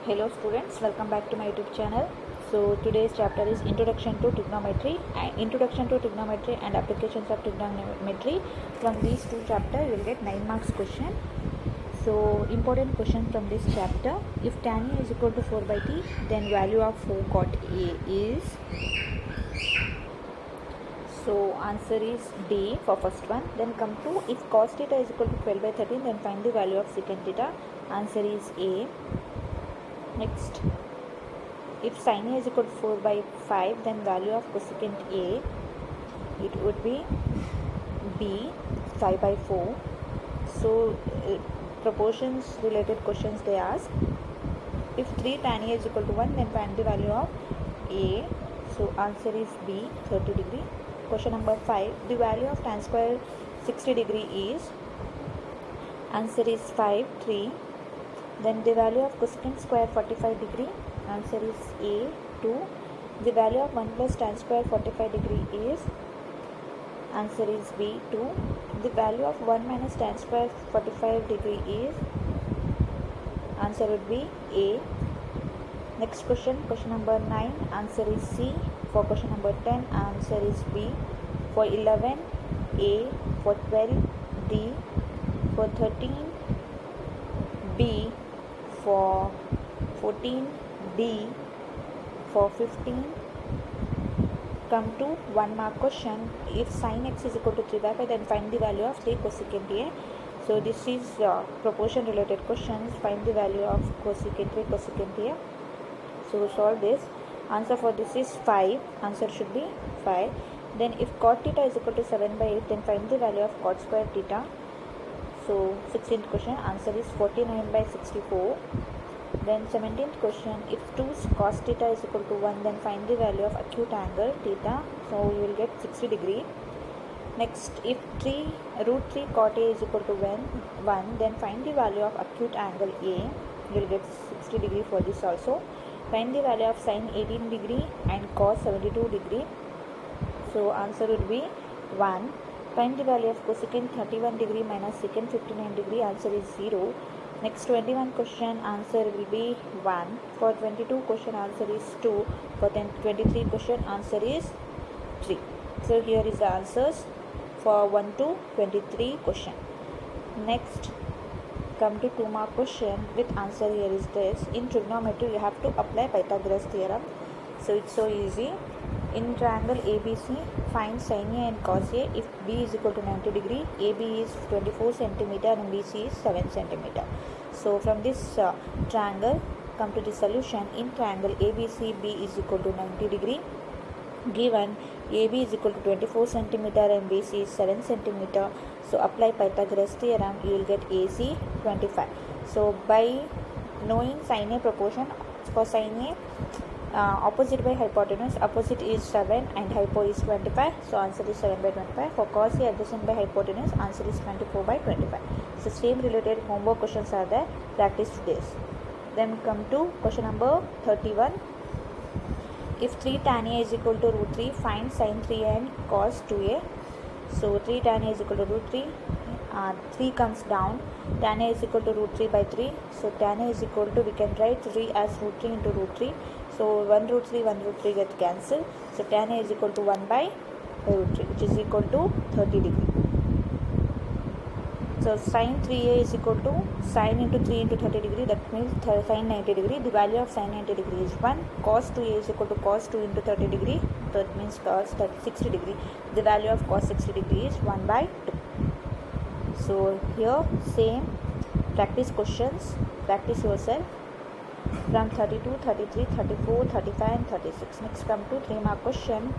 Hello students, welcome back to my YouTube channel. So today's chapter is Introduction to Trigonometry and Applications of Trigonometry. From these two chapters you will get 9 marks question. So important question from this chapter. If tan A is equal to 4 by t, then value of 4 cot A is. So answer is D for first one. Then come to if cos theta is equal to 12 by 13, then find the value of secant theta. Answer is A. Next, if sin A is equal to 4 by 5, then value of cosecant A, it would be B, 5 by 4. So proportions related questions they ask. If 3 tan A is equal to 1, then find the value of A. So answer is B, 30 degree. Question number 5, the value of tan square 60 degree is. Answer is 5, 3. Then the value of cosecant square 45 degree. Answer is A, 2. The value of 1 plus tan square 45 degree is. Answer is B, 2. The value of 1 minus tan square 45 degree is. Answer would be A. Next question, question number 9. Answer is C. For question number 10, answer is B. For 11, A. For 12, D. For 13, B. For 14, D. For 15, come to 1 mark question. If sin x is equal to 3 by 5, then find the value of 3 cosecant A. So this is proportion related questions. Find the value of cosecant 3 cosecant A. So solve this. Answer for this is 5. Answer should be 5. Then if cot theta is equal to 7 by 8, then find the value of cot square theta. So 16th question, answer is 49 by 64. Then 17th question, if 2 cos theta is equal to 1, then find the value of acute angle theta. So you will get 60 degree. Next, if root 3 cot A is equal to 1, then find the value of acute angle A. You will get 60 degree for this also. Find the value of sin 18 degree and cos 72 degree. So answer would be 1. Find the value of cosecant 31 degree minus secant 59 degree. Answer is 0. Next 21 question, answer will be 1. For 22 question, answer is 2. For 23 question, answer is 3. So here is the answers for 1 to 23 question. Next, come to 2 mark question with answer. Here is this. In trigonometry, you have to apply Pythagoras theorem. So it's so easy. In triangle ABC, find sin A and cos A if B is equal to 90 degree, AB is 24 cm and BC is 7 cm. So from this triangle, come to the solution. In triangle ABC, B is equal to 90 degree. Given AB is equal to 24 cm and BC is 7 cm. So apply Pythagoras theorem, you will get AC 25. So by knowing sin A proportion, for sin A, opposite by hypotenuse, opposite is 7 and hypo is 25. So answer is 7 by 25. For cos A, adjacent by hypotenuse, answer is 24 by 25. So same related homework questions are there. Practice this. Then come to question number 31. If 3 tan A is equal to root 3, find sin 3A and cos 2A. So 3 tan A is equal to root 3. 3 comes down. Tan A is equal to root 3 by 3. So tan A is equal to, we can write 3 as root 3 into root 3. So 1 root 3 get cancelled. So tan A is equal to 1 by root 3, which is equal to 30 degree. So sin 3A is equal to sin into 3 into 30 degree, that means sin 90 degree. The value of sin 90 degree is 1. Cos 2A is equal to cos 2 into 30 degree, that means cos 60 degree. The value of cos 60 degree is 1 by 2. So here same practice questions, practice yourself from 32, 33, 34, 35 and 36. Next come to 3 mark question.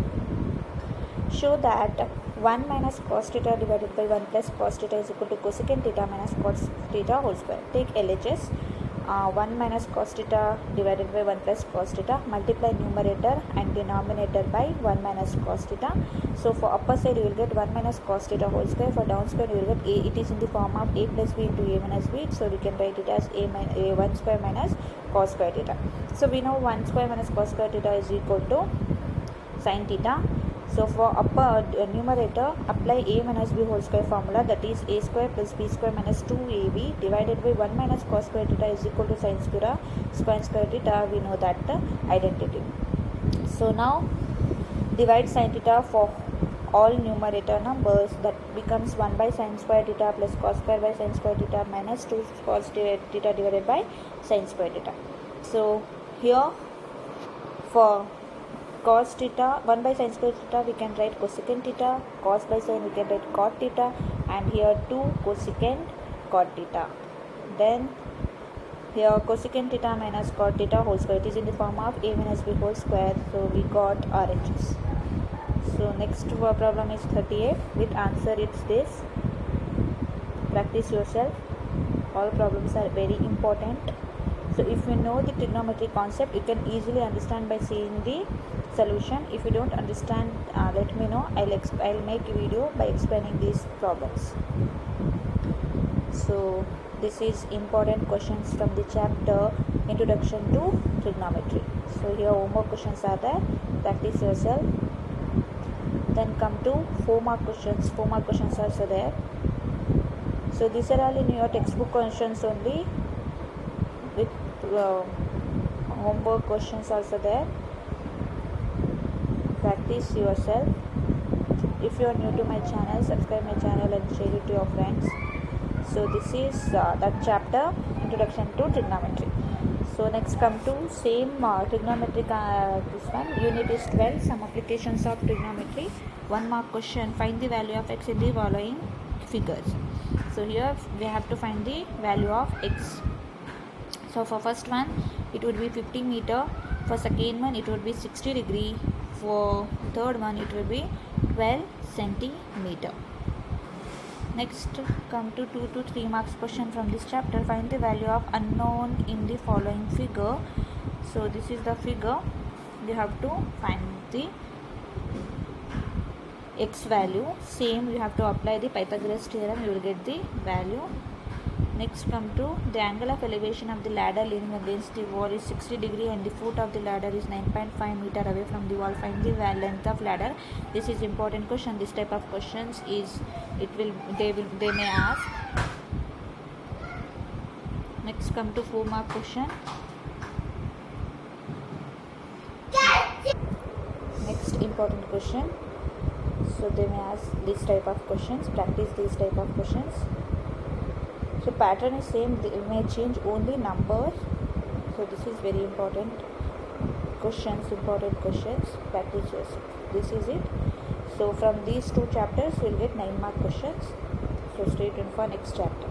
Show that 1 minus cos theta divided by 1 plus cos theta is equal to cosecant theta minus cos theta whole square. Take LHS. 1 minus cos theta divided by 1 plus cos theta, multiply numerator and denominator by 1 minus cos theta. So for upper side you will get 1 minus cos theta whole square. For down square you will get A. It is in the form of A plus B into A minus B. So we can write it as A1 square minus cos square theta. So we know 1 square minus cos square theta is equal to sin theta. So for upper numerator, apply a minus b whole square formula, that is a square plus b square minus 2ab divided by 1 minus cos square theta is equal to sin square theta. We know that the identity. So now divide sin theta for all numerator numbers, that becomes 1 by sin square theta plus cos square by sin square theta minus 2 cos theta divided by sin square theta. So here for cos theta, 1 by sin square theta we can write cosecant theta, cos by sin we can write cot theta, and here 2 cosecant cot theta. Then here cosecant theta minus cot theta whole square, it is in the form of a minus b whole square, so we got RHS. So next problem is 38, with answer it's this. Practice yourself, all problems are very important. So if you know the trigonometry concept, you can easily understand by seeing the solution. If you don't understand, let me know. I'll make a video by explaining these problems. So this is important questions from the chapter Introduction to Trigonometry. So here homework questions are there, practice yourself. Then come to 4 mark questions. 4 mark questions are also there. So these are all in your textbook questions only, with homework questions also there. Practice yourself. If you are new to my channel, subscribe my channel and share it to your friends. So this is that chapter Introduction to Trigonometry. So next come to same trigonometry, this one, unit is 12, some applications of trigonometry. 1 mark question, find the value of x in the following figures. So here we have to find the value of x. So for first one it would be 50 meter, for second one it would be 60 degree, for third one it will be 12 centimeter. Next come to 2 to 3 marks question from this chapter, find the value of unknown in the following figure. So this is the figure, you have to find the x value. Same, you have to apply the Pythagoras theorem, you will get the value. Next come to the angle of elevation of the ladder leaning against the wall is 60 degree and the foot of the ladder is 9.5 meter away from the wall. Find the length of ladder. This is important question. This type of questions is they may ask. Next come to 4 mark question. Next important question. So they may ask this type of questions. Practice these type of questions. So pattern is same, they may change only numbers. So this is very important questions, practice yourself. This is it. So from these 2 chapters you will get 9 mark questions. So stay tuned for next chapter.